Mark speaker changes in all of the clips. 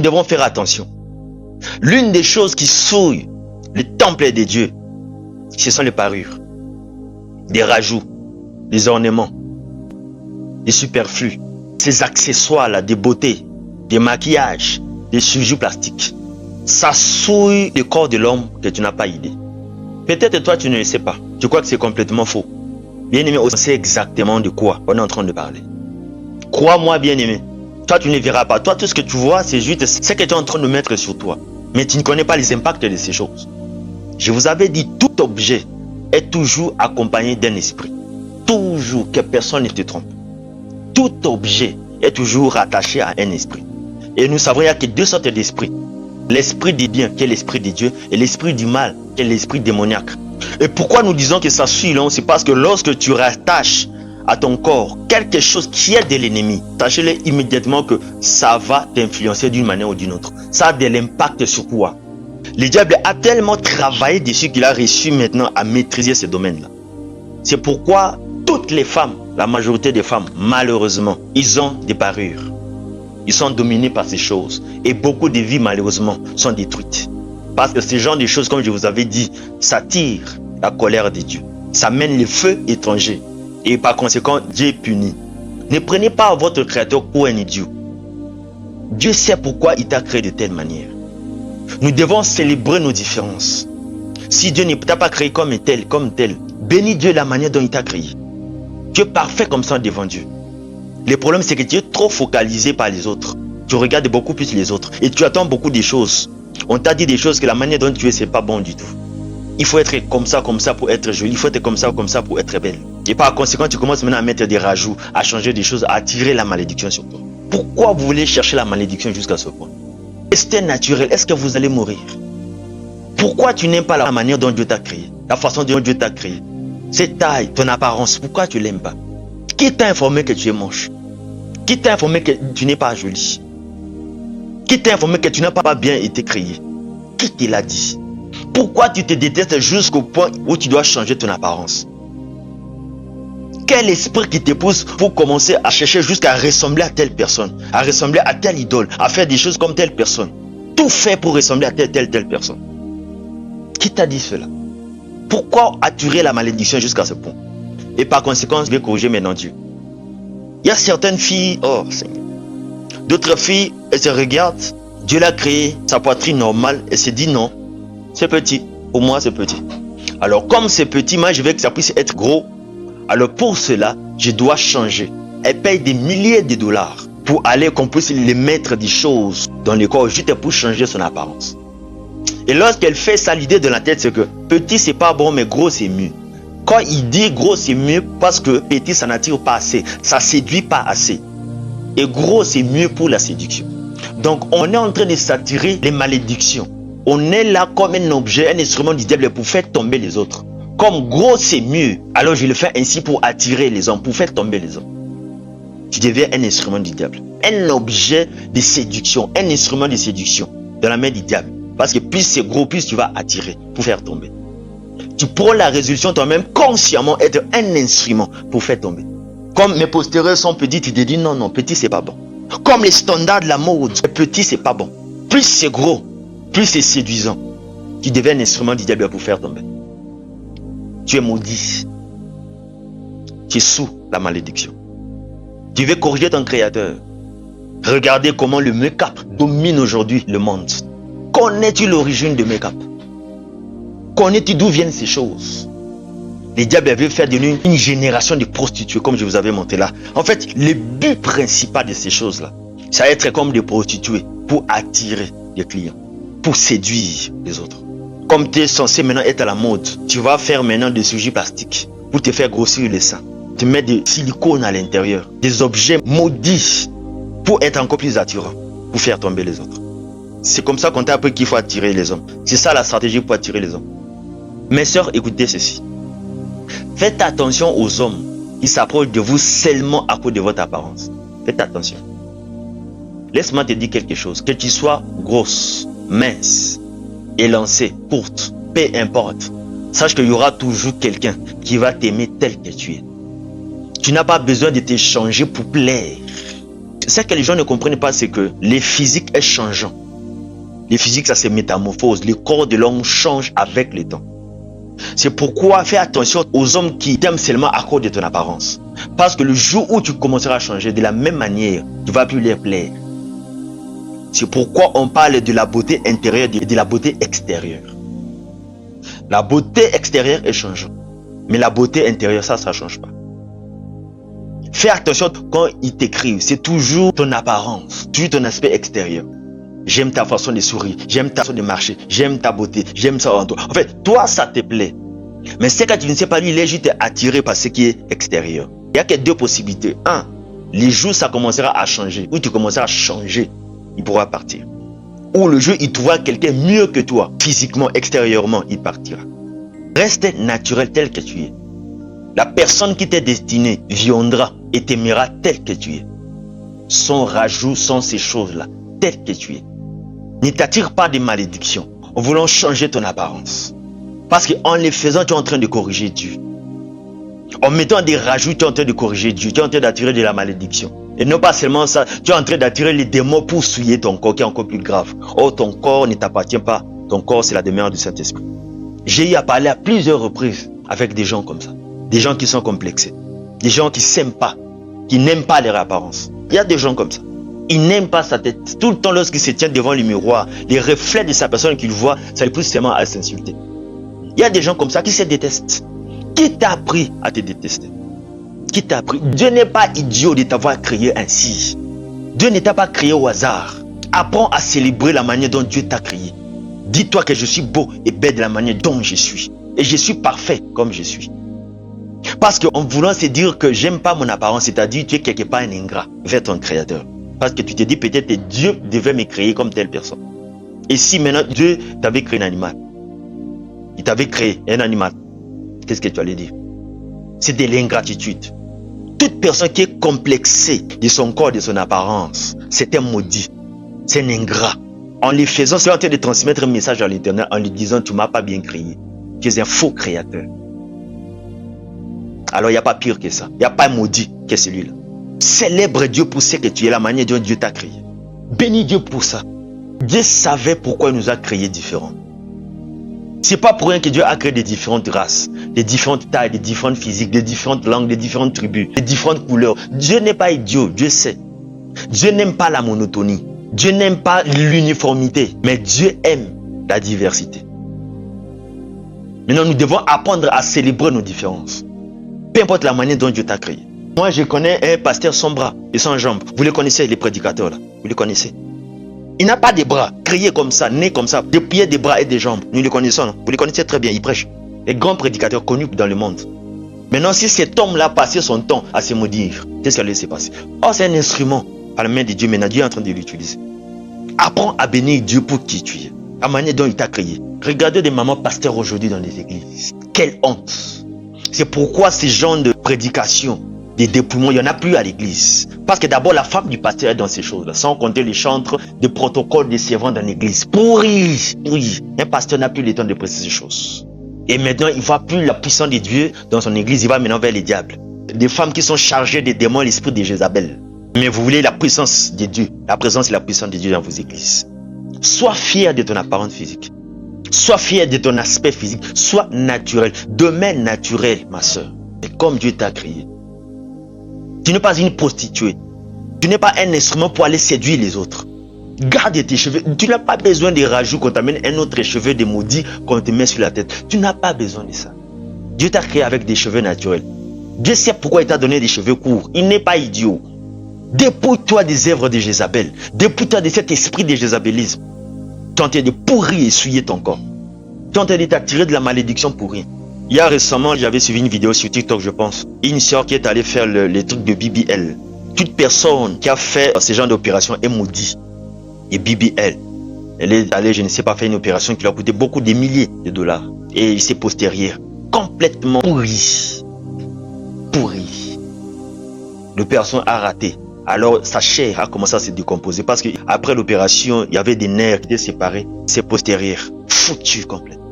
Speaker 1: devons faire attention. L'une des choses qui souillent le temple des dieux, ce sont les parures, des rajouts, des ornements, des superflus, ces accessoires-là, des beautés, des maquillages, des sujets plastiques. Ça souille le corps de l'homme que tu n'as pas idée. Peut-être toi, tu ne le sais pas. Tu crois que c'est complètement faux. Bien-aimé, on sait exactement de quoi on est en train de parler. Crois-moi, bien-aimé. Toi, tu ne verras pas. Toi, tout ce que tu vois, c'est juste ce que tu es en train de mettre sur toi. Mais tu ne connais pas les impacts de ces choses. Je vous avais dit, tout objet est toujours accompagné d'un esprit. Toujours, que personne ne te trompe. Tout objet est toujours rattaché à un esprit. Et nous savons qu'il n'y a que deux sortes d'esprits. L'esprit du bien, qui est l'esprit de Dieu, et l'esprit du mal, qui est l'esprit démoniaque. Et pourquoi nous disons que ça suit long? C'est parce que lorsque tu rattaches à ton corps quelque chose qui est de l'ennemi, sachez-le immédiatement que ça va t'influencer d'une manière ou d'une autre. Ça a de l'impact sur toi. Le diable a tellement travaillé dessus qu'il a réussi maintenant à maîtriser ce domaine-là. C'est pourquoi toutes les femmes, la majorité des femmes, malheureusement, ils ont des parures. Ils sont dominés par ces choses. Et beaucoup de vies, malheureusement, sont détruites. Parce que ce genre de choses, comme je vous avais dit, ça tire la colère de Dieu. Ça mène les feux étrangers. Et par conséquent, Dieu punit. Ne prenez pas votre créateur pour un idiot. Dieu sait pourquoi il t'a créé de telle manière. Nous devons célébrer nos différences. Si Dieu ne t'a pas créé comme tel, bénis Dieu de la manière dont il t'a créé. Tu es parfait comme ça devant Dieu. Le problème, c'est que tu es trop focalisé par les autres. Tu regardes beaucoup plus les autres. Et tu attends beaucoup de choses. On t'a dit des choses que la manière dont tu es, c'est pas bon du tout. Il faut être comme ça pour être joli. Il faut être comme ça pour être belle. Et par conséquent, tu commences maintenant à mettre des rajouts, à changer des choses, à attirer la malédiction sur toi. Pourquoi vous voulez chercher la malédiction jusqu'à ce point? Est-ce que c'est naturel? Est-ce que vous allez mourir? Pourquoi tu n'aimes pas la manière dont Dieu t'a créé? La façon dont Dieu t'a créé? Cette taille, ton apparence, pourquoi tu l'aimes pas? Qui t'a informé que tu es moche? Qui t'a informé que tu n'es pas joli? Qui t'a informé que tu n'as pas bien été créé? Qui te l'a dit? Pourquoi tu te détestes jusqu'au point où tu dois changer ton apparence? Quel esprit qui te pousse pour commencer à chercher jusqu'à ressembler à telle personne, à ressembler à telle idole, à faire des choses comme telle personne? Tout fait pour ressembler à telle personne. Qui t'a dit cela? Pourquoi attirer la malédiction jusqu'à ce point? Et par conséquent, je vais corriger maintenant Dieu. Il y a certaines filles, oh Seigneur, d'autres filles, elles se regardent, Dieu l'a créé, sa poitrine normale, elle se dit non, c'est petit, pour moi c'est petit. Alors comme c'est petit, moi je veux que ça puisse être gros. Alors pour cela, je dois changer. Elle paye des milliers de dollars pour aller qu'on puisse les mettre des choses dans le corps juste pour changer son apparence. Et lorsqu'elle fait ça, l'idée de la tête, c'est que petit c'est pas bon, mais gros c'est mieux. Quand il dit gros c'est mieux, parce que petit ça n'attire pas assez, ça séduit pas assez. Et gros c'est mieux pour la séduction. Donc on est en train de s'attirer les malédictions. On est là comme un objet, un instrument du diable pour faire tomber les autres. Comme gros c'est mieux, alors je le fais ainsi pour attirer les hommes, pour faire tomber les hommes. Tu deviens un instrument du diable, un objet de séduction, un instrument de séduction dans la main du diable. Parce que plus c'est gros, plus tu vas attirer pour faire tomber. Tu prends la résolution toi-même consciemment être un instrument pour faire tomber. Comme mes postérieurs sont petits, tu te dis non, petit c'est pas bon. Comme les standards de la mode, petit c'est pas bon. Plus c'est gros, plus c'est séduisant. Tu deviens un instrument du diable pour faire tomber. Tu es maudit. Tu es sous la malédiction. Tu veux corriger ton créateur. Regardez comment le make-up domine aujourd'hui le monde. Connais-tu l'origine du make-up? Connais-tu d'où viennent ces choses? Le diable veut faire de nous une génération de prostituées, comme je vous avais montré là. En fait, le but principal de ces choses-là, ça va être comme des prostituées pour attirer des clients, pour séduire les autres. Comme tu es censé maintenant être à la mode, tu vas faire maintenant des sujets plastiques pour te faire grossir les seins. Tu mets des silicones à l'intérieur, des objets maudits pour être encore plus attirant, pour faire tomber les autres. C'est comme ça qu'on t'a appris qu'il faut attirer les hommes. C'est ça la stratégie pour attirer les hommes. Mes sœurs, écoutez ceci. Faites attention aux hommes qui s'approchent de vous seulement à cause de votre apparence. Faites attention. Laisse-moi te dire quelque chose. Que tu sois grosse, mince, élancée, courte, peu importe. Sache qu'il y aura toujours quelqu'un qui va t'aimer tel que tu es. Tu n'as pas besoin de te changer pour plaire. Ce que les gens ne comprennent pas, c'est que les physiques est changeant. Les physiques, ça se métamorphose. Le corps de l'homme change avec le temps. C'est pourquoi fais attention aux hommes qui t'aiment seulement à cause de ton apparence. Parce que le jour où tu commenceras à changer de la même manière, tu ne vas plus leur plaire. C'est pourquoi on parle de la beauté intérieure et de la beauté extérieure. La beauté extérieure est changeante. Mais la beauté intérieure, ça ne change pas. Fais attention quand ils t'écrivent. C'est toujours ton apparence, toujours ton aspect extérieur. J'aime ta façon de sourire, j'aime ta façon de marcher, j'aime ta beauté, j'aime ça en toi. En fait, toi, ça te plaît. Mais c'est que tu ne sais pas, lui, il est juste attiré par ce qui est extérieur. Il n'y a que deux possibilités. Un, les jours, ça commencera à changer. Ou tu commenceras à changer, il pourra partir. Ou le jour, il trouvera quelqu'un mieux que toi, physiquement, extérieurement, il partira. Reste naturel tel que tu es. La personne qui t'est destinée viendra et t'aimera tel que tu es. Sans rajout, sans ces choses-là, tel que tu es. Ne t'attire pas de malédiction en voulant changer ton apparence. Parce qu'en les faisant, tu es en train de corriger Dieu. En mettant des rajouts, tu es en train de corriger Dieu. Tu es en train d'attirer de la malédiction. Et non pas seulement ça, tu es en train d'attirer les démons pour souiller ton corps qui est encore plus grave. Oh, ton corps ne t'appartient pas. Ton corps, c'est la demeure du Saint-Esprit. J'ai eu à parler à plusieurs reprises avec des gens comme ça. Des gens qui sont complexés. Des gens qui ne s'aiment pas. Qui n'aiment pas leur apparence. Il y a des gens comme ça. Il n'aime pas sa tête. Tout le temps, lorsqu'il se tient devant le miroir, les reflets de sa personne qu'il voit, ça lui pousse seulement à s'insulter. Il y a des gens comme ça qui se détestent. Qui t'a appris à te détester? Qui t'a appris? Dieu n'est pas idiot de t'avoir créé ainsi. Dieu ne t'a pas créé au hasard. Apprends à célébrer la manière dont Dieu t'a créé. Dis-toi que je suis beau et belle de la manière dont je suis. Et je suis parfait comme je suis. Parce qu'en voulant se dire que j'aime pas mon apparence, c'est-à-dire tu es quelque part un ingrat vers ton créateur. Parce que tu te dis peut-être que Dieu devait me créer comme telle personne. Et si maintenant Dieu t'avait créé un animal, il t'avait créé un animal, qu'est-ce que tu allais dire? C'est de l'ingratitude. Toute personne qui est complexée de son corps, de son apparence, c'est un maudit, c'est un ingrat. En les faisant, c'est en train de transmettre un message à l'Éternel en lui disant tu m'as pas bien créé. Tu es un faux créateur. Alors il n'y a pas pire que ça. Il n'y a pas un maudit que celui-là. Célèbre Dieu pour ce que tu es, la manière dont Dieu t'a créé. Bénis Dieu pour ça. Dieu savait pourquoi il nous a créés différents. C'est pas pour rien que Dieu a créé des différentes races, des différentes tailles, des différentes physiques, des différentes langues, des différentes tribus, des différentes couleurs. Dieu n'est pas idiot, Dieu sait. Dieu n'aime pas la monotonie. Dieu n'aime pas l'uniformité, mais Dieu aime la diversité. Maintenant, nous devons apprendre à célébrer nos différences. Peu importe la manière dont Dieu t'a créé. Moi, je connais un pasteur sans bras et sans jambes. Vous les connaissez, les prédicateurs là. Vous les connaissez. Il n'a pas de bras, créé comme ça, né comme ça, des pieds, des bras et des jambes. Nous les connaissons. Vous les connaissez très bien, il prêche. Les grands prédicateurs connus dans le monde. Maintenant, si cet homme-là passait son temps à se maudire, qu'est-ce qui allait se passer? Oh, c'est un instrument à la main de Dieu. Maintenant, Dieu est en train de l'utiliser. Apprends à bénir Dieu pour qui tu es. La manière dont il t'a créé. Regardez des mamans pasteurs aujourd'hui dans les églises. Quelle honte! C'est pourquoi ces genres de prédications, des dépouillements, il n'y en a plus à l'église. Parce que d'abord, la femme du pasteur est dans ces choses-là. Sans compter les chantres, des protocoles des servants dans l'église. Pourri! Un pasteur n'a plus le temps de prêcher ces choses. Et maintenant, il ne voit plus la puissance de Dieu dans son église. Il va maintenant vers les diables. Des femmes qui sont chargées des démons, l'esprit de Jézabel. Mais vous voulez la puissance de Dieu. La présence et la puissance de Dieu dans vos églises. Sois fier de ton apparence physique. Sois fier de ton aspect physique. Sois naturel. Demeure naturel, ma soeur. C'est comme Dieu t'a créé. Tu n'es pas une prostituée. Tu n'es pas un instrument pour aller séduire les autres. Garde tes cheveux. Tu n'as pas besoin de rajouts qu'on t'amène un autre cheveu de maudit qu'on te met sur la tête. Tu n'as pas besoin de ça. Dieu t'a créé avec des cheveux naturels. Dieu sait pourquoi il t'a donné des cheveux courts. Il n'est pas idiot. Dépouille-toi des œuvres de Jézabel. Dépouille-toi de cet esprit de jézabélisme. Tu es en train de pourrir et souiller ton corps. Tu es en train de t'attirer de la malédiction pour rien. Il y a récemment, j'avais suivi une vidéo sur TikTok, je pense. Une sœur qui est allée faire les trucs de BBL. Toute personne qui a fait ce genre d'opération est maudite. Et BBL, elle est allée, je ne sais pas, faire une opération qui lui a coûté beaucoup de milliers de dollars. Et ses postérieurs, complètement pourris. Pourris. L'opération a raté. Alors sa chair a commencé à se décomposer parce qu'après l'opération, il y avait des nerfs qui étaient séparés. Ses postérieurs, foutus complètement.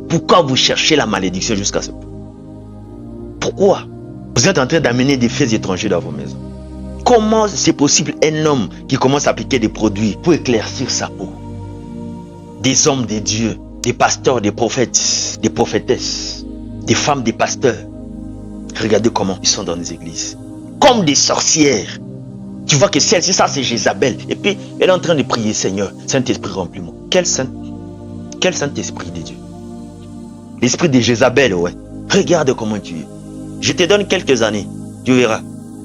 Speaker 1: Pourquoi vous cherchez la malédiction jusqu'à ce point? Pourquoi? Vous êtes en train d'amener des faits étrangers dans vos maisons. Comment c'est possible un homme qui commence à appliquer des produits pour éclaircir sa peau? Des hommes, des dieux, des pasteurs, des prophètes, des prophétesses, des femmes, des pasteurs. Regardez comment ils sont dans les églises. Comme des sorcières. Tu vois que celle-ci, ça c'est Jézabel. Et puis, elle est en train de prier, Seigneur, Saint-Esprit remplis-moi. Quel Saint-Esprit de Dieu? L'esprit de Jézabel, ouais. Regarde comment tu es. Je te donne quelques années, tu verras.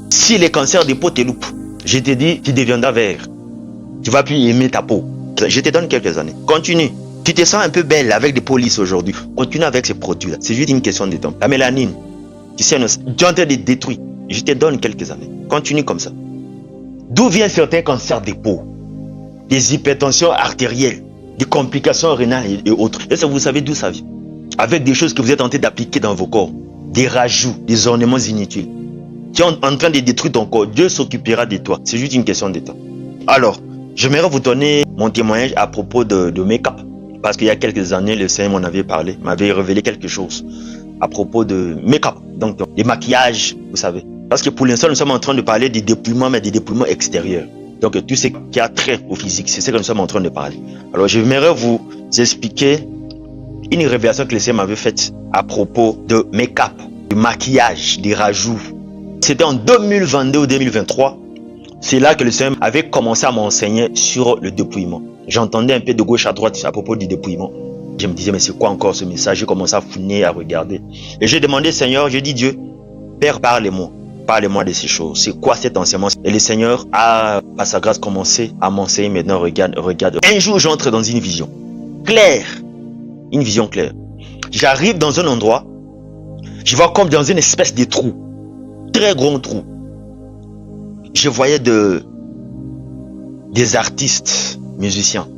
Speaker 1: Si les cancers de peau te loupent, je te dis, tu deviendras vert. Tu vas plus aimer ta peau. Je te donne quelques années. Continue. Tu te sens un peu belle avec des polices aujourd'hui. Continue avec ces produits-là. C'est juste une question de temps. La mélanine, tu sais, tu es en train de détruire. Je te donne quelques années. Continue comme ça. D'où viennent certains cancers de peau? Des hypertensions artérielles, des complications rénales et autres. Est-ce que vous savez d'où ça vient? Avec des choses que vous êtes en train d'appliquer dans vos corps. Des rajouts, des ornements inutiles. Tu es en train de détruire ton corps. Dieu s'occupera de toi. C'est juste une question de temps. Alors, j'aimerais vous donner mon témoignage à propos de make-up. Parce qu'il y a quelques années, le Seigneur m'en avait parlé, m'avait révélé quelque chose à propos de make-up. Donc, des maquillages, vous savez. Parce que pour l'instant, nous sommes en train de parler des dépouillements, mais des dépouillements extérieurs. Donc, tout ce qui a trait au physique, c'est ce que nous sommes en train de parler. Alors, j'aimerais vous expliquer une révélation que le Seigneur m'avait faite à propos de make-up, du maquillage, des rajouts. C'était en 2022 ou 2023. C'est là que le Seigneur avait commencé à m'enseigner sur le dépouillement. J'entendais un peu de gauche à droite à propos du dépouillement. Je me disais, mais c'est quoi encore ce message? J'ai commencé à fouiner, à regarder. Et j'ai demandé, Seigneur, j'ai dit, Dieu, Père, parlez-moi. Parlez-moi de ces choses. C'est quoi cet enseignement? Et le Seigneur a, par sa grâce, commencé à m'enseigner. Maintenant, regarde. Un jour, j'entre dans une vision claire. Une vision claire. J'arrive dans un endroit. Je vois comme dans une espèce de trou. Très grand trou. Je voyais des artistes, musiciens,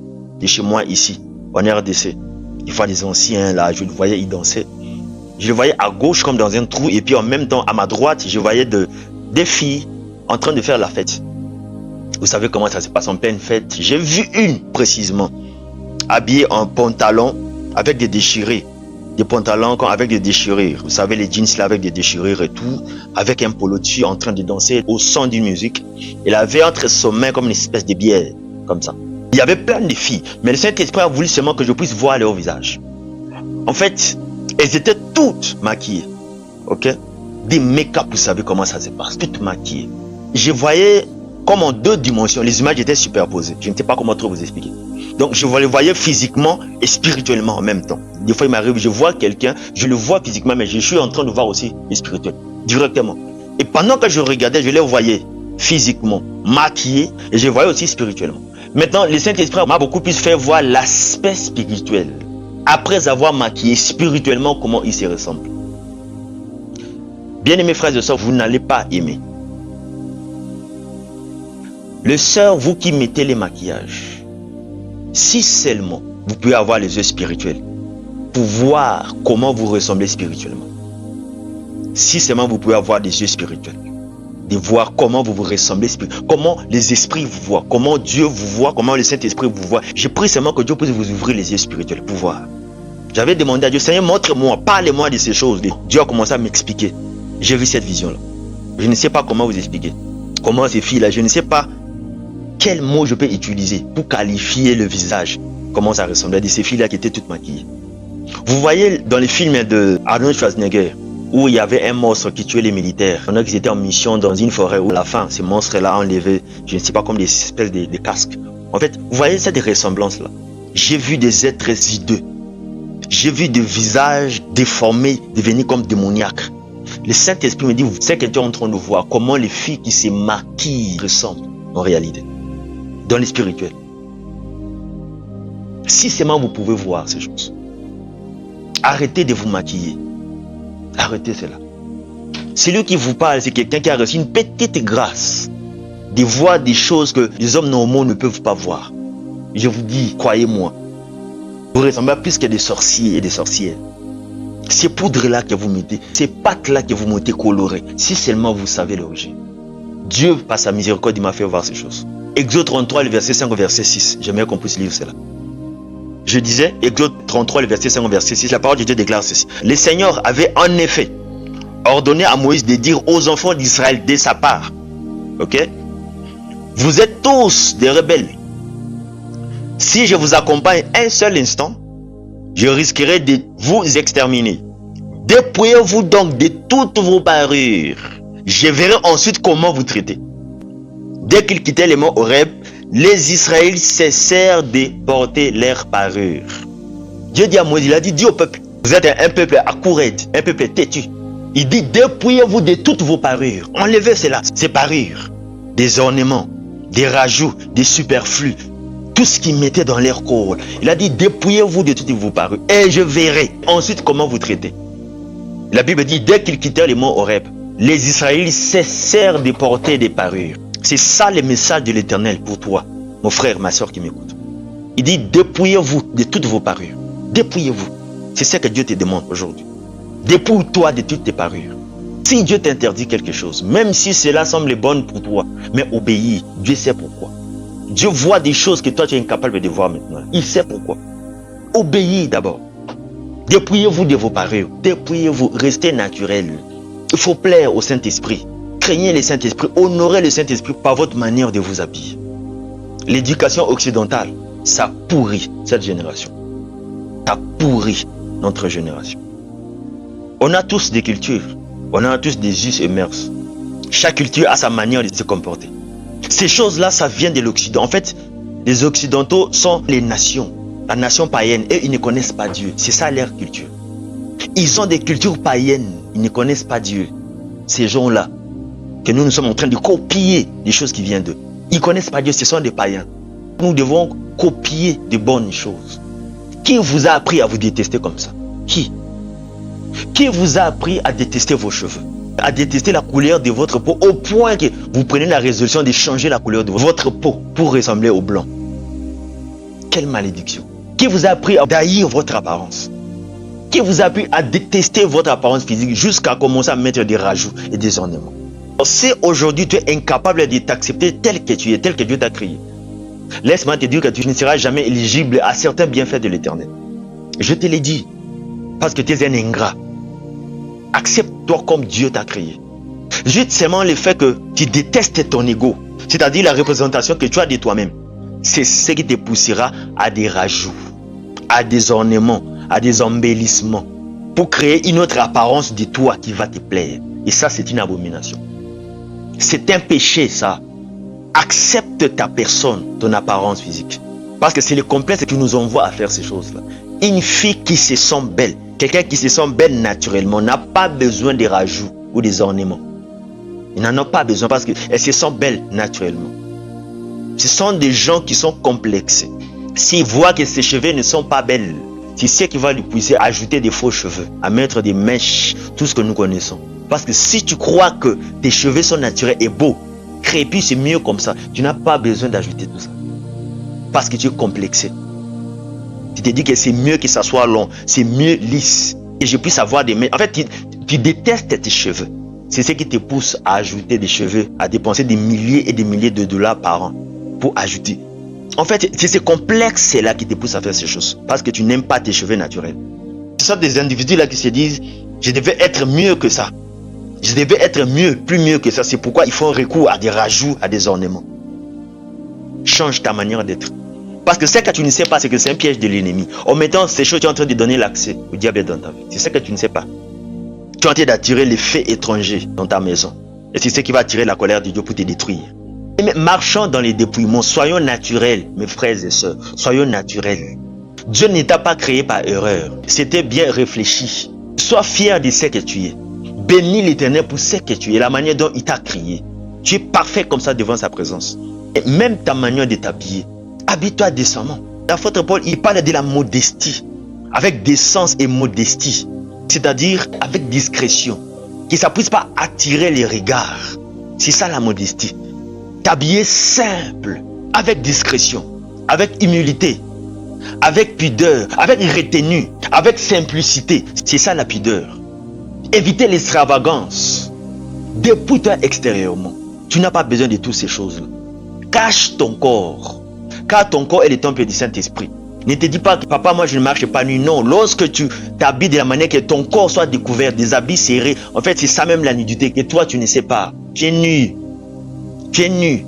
Speaker 1: de chez moi ici, en RDC. Des fois, des anciens, là, je le voyais, ils dansaient. Je le voyais à gauche comme dans un trou, et puis en même temps, à ma droite, je voyais des filles en train de faire la fête. Vous savez comment ça se passe en pleine fête? J'ai vu une, précisément, habillée en pantalon avec des déchirés. Des pantalons avec des déchirures. Vous savez, les jeans là avec des déchirures et tout. Avec un polo dessus en train de danser au son d'une musique. Elle avait entre ses mains comme une espèce de bière. Comme ça. Il y avait plein de filles. Mais le Saint-Esprit a voulu seulement que je puisse voir leur visage. En fait, elles étaient toutes maquillées. Ok? Des make-up, vous savez comment ça se passe. Toutes maquillées. Je voyais comme en 2 dimensions. Les images étaient superposées. Je ne sais pas comment trop vous expliquer. Donc je les voyais physiquement et spirituellement en même temps. Des fois il m'arrive, je vois quelqu'un, je le vois physiquement, mais je suis en train de voir aussi le spirituel, directement. Et pendant que je regardais, je les voyais physiquement, maquillés, et je les voyais aussi spirituellement. Maintenant, le Saint-Esprit m'a beaucoup plus fait voir l'aspect spirituel, après avoir maquillé spirituellement comment ils se ressemblent. Bien-aimés frères et sœurs, vous n'allez pas aimer. Les sœurs, vous qui mettez les maquillages, si seulement vous pouvez avoir les yeux spirituels pour voir comment vous ressemblez spirituellement. Si seulement vous pouvez avoir des yeux spirituels, de voir comment vous vous ressemblez spirituellement, comment les esprits vous voient, comment Dieu vous voit, comment le Saint-Esprit vous voit. J'ai pris seulement que Dieu puisse vous ouvrir les yeux spirituels pour voir. J'avais demandé à Dieu, Seigneur, montre-moi, parlez-moi de ces choses. Dieu a commencé à m'expliquer. J'ai vu cette vision-là. Je ne sais pas comment vous expliquer. Comment ces filles-là, je ne sais pas quel mot je peux utiliser pour qualifier le visage, comment ça ressemblait de ces filles-là qui étaient toutes maquillées. Vous voyez dans les films de Arnold Schwarzenegger, où il y avait un monstre qui tuait les militaires. Il y en a qui étaient en mission dans une forêt où à la fin, ces monstres-là enlevaient, je ne sais pas, comme des espèces de casques. En fait, vous voyez cette ressemblance-là. J'ai vu des êtres hideux. J'ai vu des visages déformés devenir comme démoniaques. Le Saint-Esprit me dit, c'est que tu es en train de voir comment les filles qui se maquillent ressemblent en réalité. Dans le spirituel. Si seulement vous pouvez voir ces choses. Arrêtez de vous maquiller. Arrêtez cela. Celui qui vous parle, c'est quelqu'un qui a reçu une petite grâce de voir des choses que les hommes normaux ne peuvent pas voir. Je vous dis, croyez-moi, vous ressemblez plus que des sorciers et des sorcières. Ces poudres-là que vous mettez, ces pâtes-là que vous mettez colorées, si seulement vous savez l'origine. Dieu, par sa miséricorde, il m'a fait voir ces choses. Exode 33, le verset 5 au verset 6. J'aimerais qu'on puisse lire cela. Je disais, Exode 33, le verset 5 au verset 6, la parole de Dieu déclare ceci. Le Seigneur avait en effet ordonné à Moïse de dire aux enfants d'Israël de sa part, Ok? Vous êtes tous des rebelles. Si je vous accompagne un seul instant, je risquerai de vous exterminer. Dépouillez-vous donc de toutes vos parures. Je verrai ensuite comment vous traiter. Dès qu'ils quittaient les monts Horeb, les Israélites cessèrent de porter leurs parures. Dieu dit à Moïse, il a dit au peuple, vous êtes un peuple accouré, un peuple têtu. Il dit, dépouillez-vous de toutes vos parures. Enlevez cela, ces parures, des ornements, des rajouts, des superflus, tout ce qu'ils mettaient dans leur corps. Il a dit, dépouillez-vous de toutes vos parures et je verrai ensuite comment vous traiter. La Bible dit, dès qu'ils quittèrent les monts Horeb, les Israélites cessèrent de porter des parures. C'est ça le message de l'Éternel pour toi, mon frère, ma soeur qui m'écoute. Il dit, dépouillez-vous de toutes vos parures. Dépouillez-vous. C'est ce que Dieu te demande aujourd'hui. Dépouille-toi de toutes tes parures. Si Dieu t'interdit quelque chose, même si cela semble bon pour toi, mais obéis, Dieu sait pourquoi. Dieu voit des choses que toi tu es incapable de voir maintenant. Il sait pourquoi. Obéis d'abord. Dépouillez-vous de vos parures. Dépouillez-vous. Restez naturel. Il faut plaire au Saint-Esprit. Craignez le Saint-Esprit. Honorez le Saint-Esprit par votre manière de vous habiller. L'éducation occidentale, ça pourrit cette génération. Ça pourrit notre génération. On a tous des cultures. On a tous des us et mœurs. Chaque culture a sa manière de se comporter. Ces choses-là, ça vient de l'Occident. En fait, les Occidentaux sont les nations. La nation païenne. Et ils ne connaissent pas Dieu. C'est ça leur culture. Ils ont des cultures païennes. Ils ne connaissent pas Dieu. Ces gens-là, que nous sommes en train de copier des choses qui viennent d'eux. Ils ne connaissent pas Dieu. Ce sont des païens. Nous devons copier de bonnes choses. Qui vous a appris à vous détester comme ça? Qui vous a appris à détester vos cheveux? À détester la couleur de votre peau au point que vous prenez la résolution de changer la couleur de votre peau pour ressembler au blanc? Quelle malédiction! Qui vous a appris à haïr votre apparence? Qui vous a appris à détester votre apparence physique jusqu'à commencer à mettre des rajouts et des ornements? Si aujourd'hui tu es incapable de t'accepter tel que tu es, tel que Dieu t'a créé, laisse-moi te dire que tu ne seras jamais éligible à certains bienfaits de l'Éternel. Je te l'ai dit, parce que tu es un ingrat. Accepte-toi comme Dieu t'a créé. Juste seulement le fait que tu détestes ton ego, c'est-à-dire la représentation que tu as de toi-même, c'est ce qui te poussera à des rajouts, à des ornements, à des embellissements, pour créer une autre apparence de toi qui va te plaire. Et ça, c'est une abomination. C'est un péché, ça. Accepte ta personne, ton apparence physique. Parce que c'est le complexe qui nous envoie à faire ces choses-là. Une fille qui se sent belle, quelqu'un qui se sent belle naturellement, n'a pas besoin de rajouts ou des ornements. Ils n'en ont pas besoin parce qu'elle se sent belle naturellement. Ce sont des gens qui sont complexés. S'ils voient que ses cheveux ne sont pas belles, c'est ce qui va lui pousser à ajouter des faux cheveux, à mettre des mèches, tout ce que nous connaissons. Parce que si tu crois que tes cheveux sont naturels et beaux, crépus, c'est mieux comme ça, tu n'as pas besoin d'ajouter tout ça. Parce que tu es complexé. Tu te dis que c'est mieux que ça soit long, c'est mieux lisse. Et je puisse avoir des mèches. En fait, tu détestes tes cheveux. C'est ce qui te pousse à ajouter des cheveux, à dépenser des milliers et des milliers de dollars par an pour ajouter. En fait, c'est ce complexe-là qui te pousse à faire ces choses. Parce que tu n'aimes pas tes cheveux naturels. Ce sont des individus-là qui se disent, je devais être mieux que ça. Je devais être mieux, plus mieux que ça. C'est pourquoi ils font recours à des rajouts, à des ornements. Change ta manière d'être. Parce que ce que tu ne sais pas, c'est que c'est un piège de l'ennemi. En mettant ces choses, tu es en train de donner l'accès au diable dans ta vie. C'est ce que tu ne sais pas. Tu es en train d'attirer les faits étrangers dans ta maison. Et c'est ce qui va attirer la colère de Dieu pour te détruire. Mais marchons dans les dépouillements. Soyons naturels, mes frères et sœurs. Soyons naturels. Dieu ne t'a pas créé par erreur. C'était bien réfléchi. Sois fier de ce que tu es. Bénis l'Éternel pour ce que tu es, la manière dont il t'a créé. Tu es parfait comme ça devant sa présence. Et même ta manière de t'habiller. Habille-toi décemment. L'apôtre Paul, il parle de la modestie. Avec décence et modestie. C'est-à-dire avec discrétion. Que ça ne puisse pas attirer les regards. C'est ça la modestie. T'habiller simple. Avec discrétion. Avec humilité. Avec pudeur. Avec retenue. Avec simplicité. C'est ça la pudeur. Éviter l'extravagance. Dépouille-toi extérieurement. Tu n'as pas besoin de toutes ces choses-là. Cache ton corps. Car ton corps est le temple du Saint-Esprit. Ne te dis pas que papa, moi je ne marche pas nu. Non, lorsque tu t'habilles de la manière que ton corps soit découvert, des habits serrés, en fait c'est ça même la nudité, que toi tu ne sais pas. Tu es nu. Tu es nu.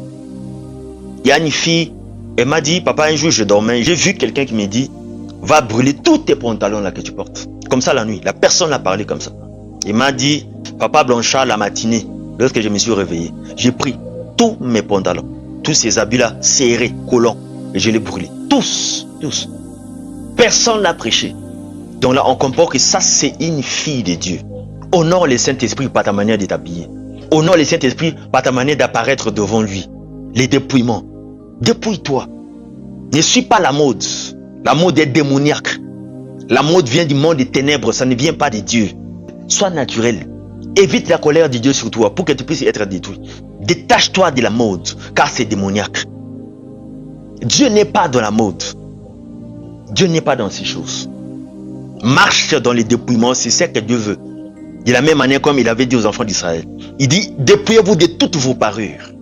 Speaker 1: Il y a une fille, elle m'a dit, papa, un jour je dormais, j'ai vu quelqu'un qui me dit, va brûler tous tes pantalons là que tu portes. Comme ça la nuit, la personne l'a parlé comme ça. Il m'a dit, papa Blanchard, la matinée, lorsque je me suis réveillé, j'ai pris tous mes pantalons, tous ces habits là, serrés, collants, et je les brûlés. Tous. Personne n'a prêché. Donc là, on comprend que ça, c'est une fille de Dieu. Honore le Saint-Esprit par ta manière de t'habiller. Honore le Saint-Esprit par ta manière d'apparaître devant lui. Les dépouillements. Dépouille-toi. Ne suis pas la mode. La mode est démoniaque. La mode vient du monde des ténèbres, ça ne vient pas de Dieu. Sois naturel. Évite la colère de Dieu sur toi pour que tu puisses être détruit. Détache-toi de la mode, car c'est démoniaque. Dieu n'est pas dans la mode. Dieu n'est pas dans ces choses. Marche dans les dépouillements, c'est ce que Dieu veut. De la même manière comme il avait dit aux enfants d'Israël. Il dit, dépouillez-vous de toutes vos parures.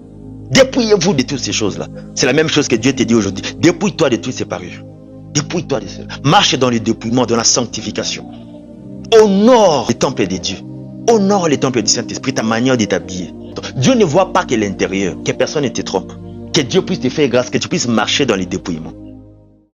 Speaker 1: Dépouillez-vous de toutes ces choses-là. C'est la même chose que Dieu te dit aujourd'hui. Dépouille-toi de toutes ces parures. Dépouille-toi de cela. Marche dans le dépouillement, dans la sanctification. Honore le temple de Dieu. Honore le temple du Saint-Esprit, ta manière de t'habiller. Dieu ne voit pas que l'intérieur, que personne ne te trompe. Que Dieu puisse te faire grâce, que tu puisses marcher dans les dépouillements.